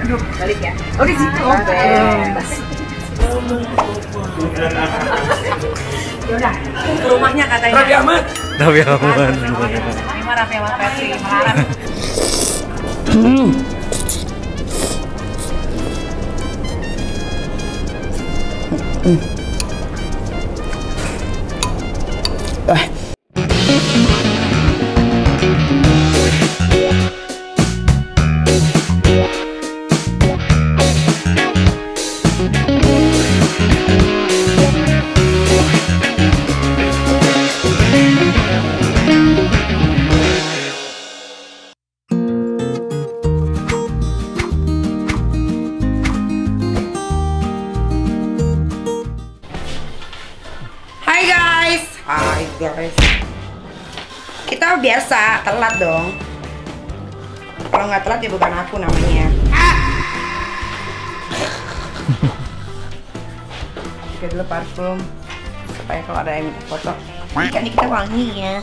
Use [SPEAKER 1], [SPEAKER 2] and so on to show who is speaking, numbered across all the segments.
[SPEAKER 1] Aduh, balik ya. Oh di situ. Yaudah, ke rumahnya katanya.
[SPEAKER 2] Raffi Ahmad.
[SPEAKER 3] Raffi Ahmad.
[SPEAKER 1] Ini mah Raffi Ahmad versi Melarat. Hai guys. Kita biasa telat dong. Kalau nggak telat ya bukan aku namanya. Pakai dulu parfum supaya kalau ada yang minta foto, ikan kita wangi ya.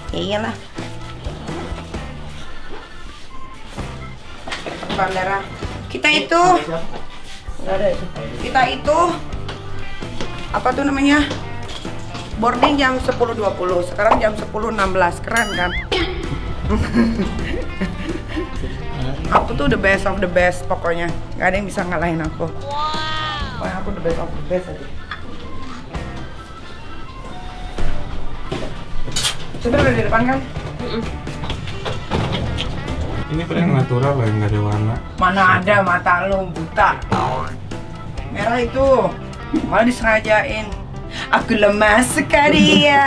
[SPEAKER 1] Ya iyalah. Bandara. Kita itu nggak ada itu. Kita itu apa tuh namanya? Boarding jam 10.20, sekarang jam 10.16, keren kan? Aku tuh the best of the best pokoknya, nggak ada yang bisa ngalahin aku. Pokoknya aku the best of the best aja. Sudah udah di depan kan?
[SPEAKER 2] Ini paling natural lah, nggak ada warna.
[SPEAKER 1] Mana ada, mata lo buta. Merah itu, malah disengajain. Aku lemah sekali ya.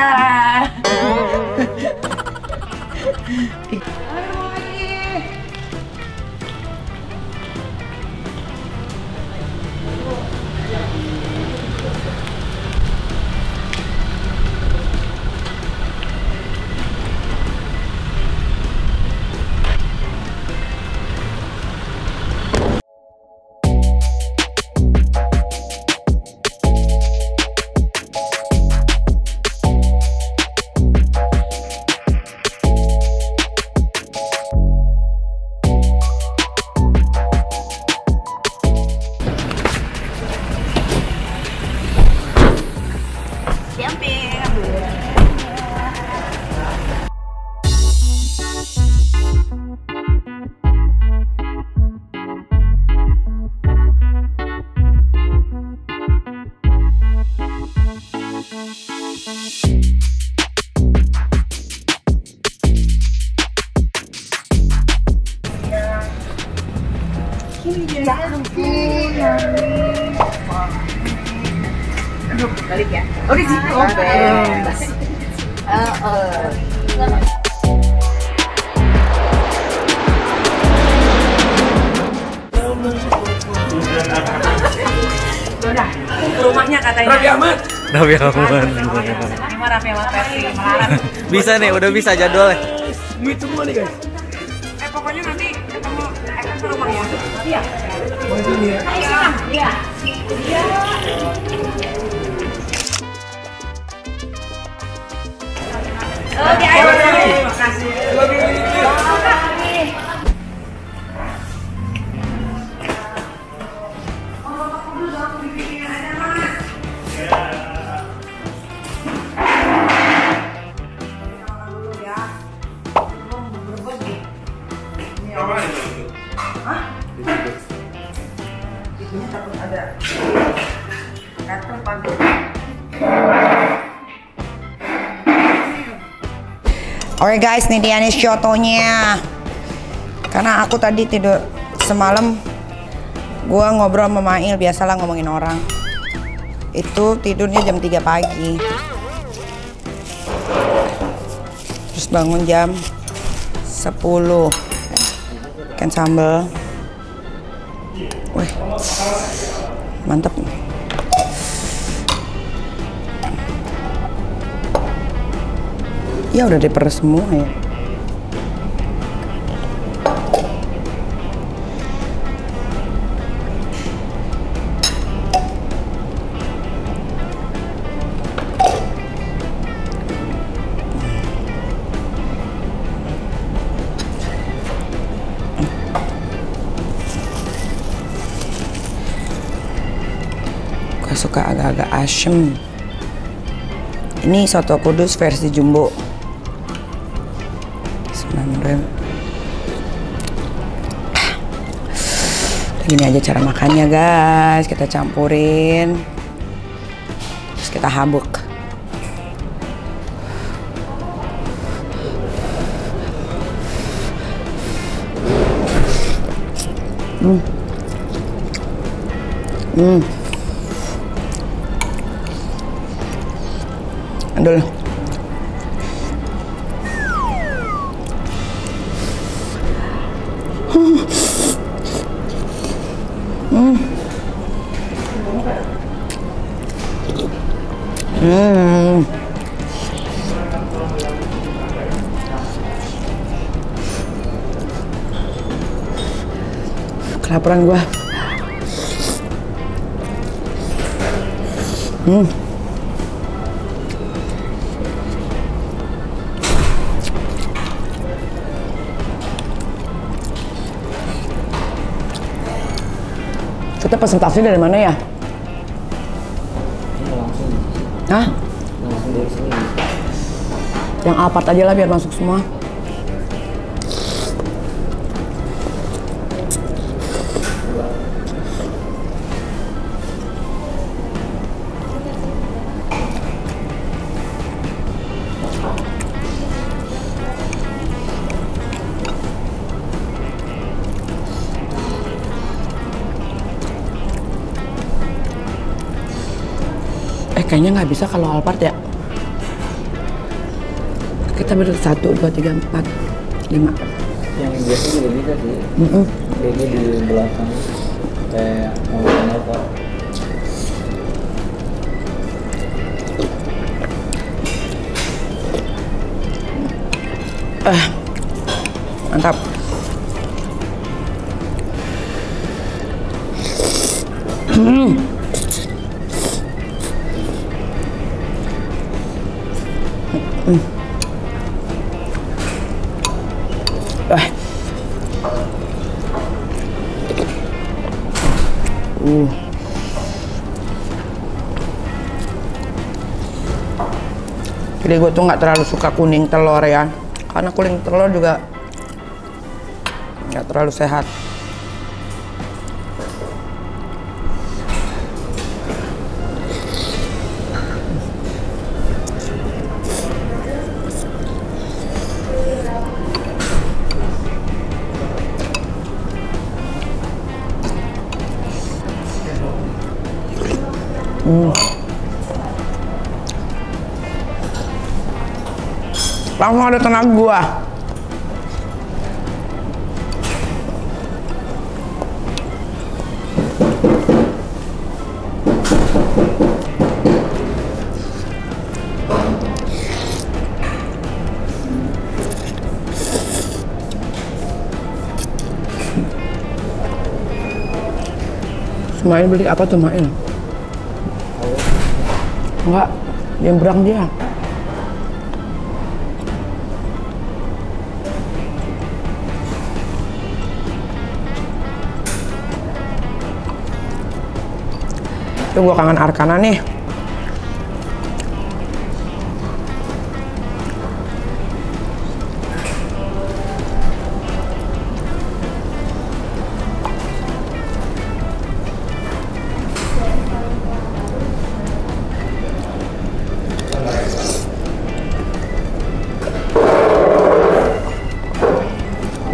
[SPEAKER 1] Aduh, balik ya. Oh di situ. Udah, ke rumahnya katanya.
[SPEAKER 2] Raffi Ahmad.
[SPEAKER 3] Raffi Ahmad.
[SPEAKER 1] Ini mah Raffi Ahmad versi Melarat.
[SPEAKER 3] Bisa nih, udah bisa jadwalnya.
[SPEAKER 2] Meet semua nih guys.
[SPEAKER 1] Pokoknya nanti ketemu ke rumahnya. Iya.
[SPEAKER 2] Mau sini ya.
[SPEAKER 1] Iya. Oke, ayo.
[SPEAKER 2] Terima kasih.
[SPEAKER 1] Ibunya takut ada kater pagi. Oke guys, nih dia nih fotonya. Karena aku tadi tidur semalam, gua ngobrol sama Mail, biasalah ngomongin orang. Itu tidurnya jam 3 pagi. Terus bangun jam 10. Ikan sambal. Wih, mantep. Ya udah diperes semua ya. suka agak-agak asem. Ini soto Kudus versi jumbo. Bismillahirrahmanirrahim. Gini aja cara makannya guys, kita campurin, terus kita habuk. Andul. Kelaparan gua. Kita presentasi dari mana ya? Hah? Yang Alphard aja lah biar masuk semua. Kayaknya nggak bisa kalau Alphard ya. Kita beri 1, 2, 3, 4, 5.
[SPEAKER 4] Yang biasa juga bisa sih. Ini di belakang kayak mobil Alphard.
[SPEAKER 1] Mantap. Jadi gue tuh nggak terlalu suka kuning telur ya, karena kuning telur juga nggak terlalu sehat. Langsung ada tenaga gua. Main beli apa tuh Main? Enggak, nyebrang dia. Itu gua kangen Arkana nih.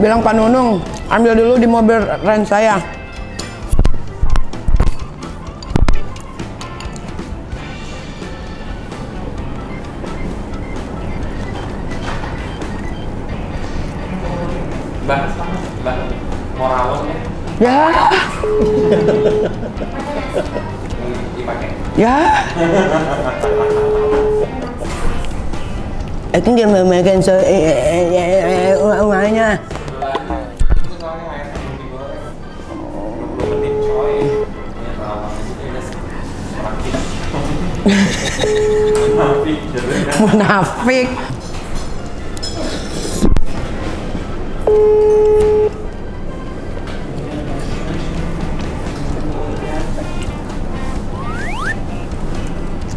[SPEAKER 1] Bilang Pak Nunung, ambil dulu di mobil Ren saya.
[SPEAKER 2] Mbak, mau rawon ya?
[SPEAKER 1] Ya.
[SPEAKER 2] Dipakai?
[SPEAKER 1] Ya. Itu dia memakan uangnya.
[SPEAKER 2] Itu soalnya ayam belum digoreng 20 menit coy. Ini rawon aja udah merakit.
[SPEAKER 1] Munafik.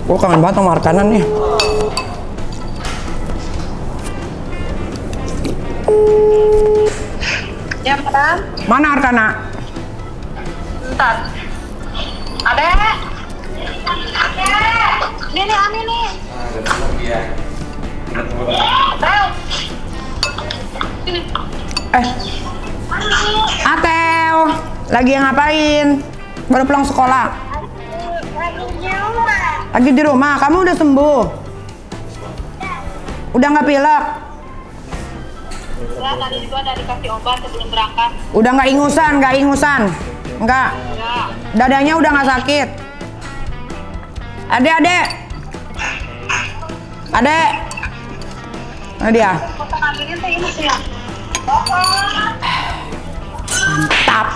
[SPEAKER 1] Gue kangen banget sama Arkanan nih.
[SPEAKER 5] Ya, Madam.
[SPEAKER 1] Mana Arkana?
[SPEAKER 5] Bentar. Adek. Ini nih, Ami nih.
[SPEAKER 2] Iya.
[SPEAKER 5] Adek. Sini.
[SPEAKER 1] Ateo, lagi ngapain? Baru pulang sekolah. Lagi di rumah. Kamu udah sembuh? Udah nggak pilek?
[SPEAKER 5] Ya, tadi juga udah dikasih obat sebelum berangkat.
[SPEAKER 1] Udah nggak ingusan? Nggak.
[SPEAKER 5] Ya.
[SPEAKER 1] Dadanya udah nggak sakit. Adek. Nah dia.
[SPEAKER 5] Foto ngambilin teh ini sih ya.
[SPEAKER 1] Mantap.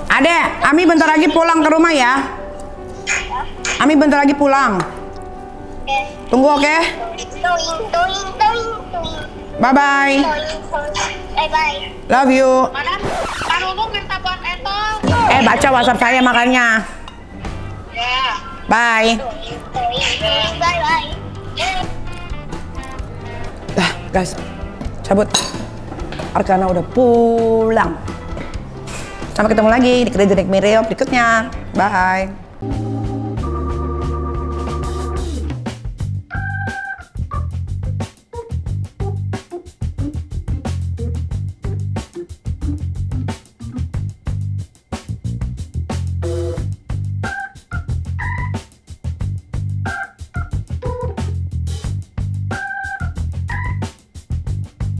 [SPEAKER 1] Adek, Ami bentar lagi pulang ke rumah ya. Ami bentar lagi pulang. Tunggu oke? Bye bye. Love you.
[SPEAKER 5] Madam, Kang Lulung minta buat Etong.
[SPEAKER 1] Baca WhatsApp saya makanya.
[SPEAKER 5] Ya.
[SPEAKER 1] Bye. Dah, guys. Cabut. Arkana udah pulang. Sampai ketemu lagi di Crazy Nick Mireo berikutnya. Bye.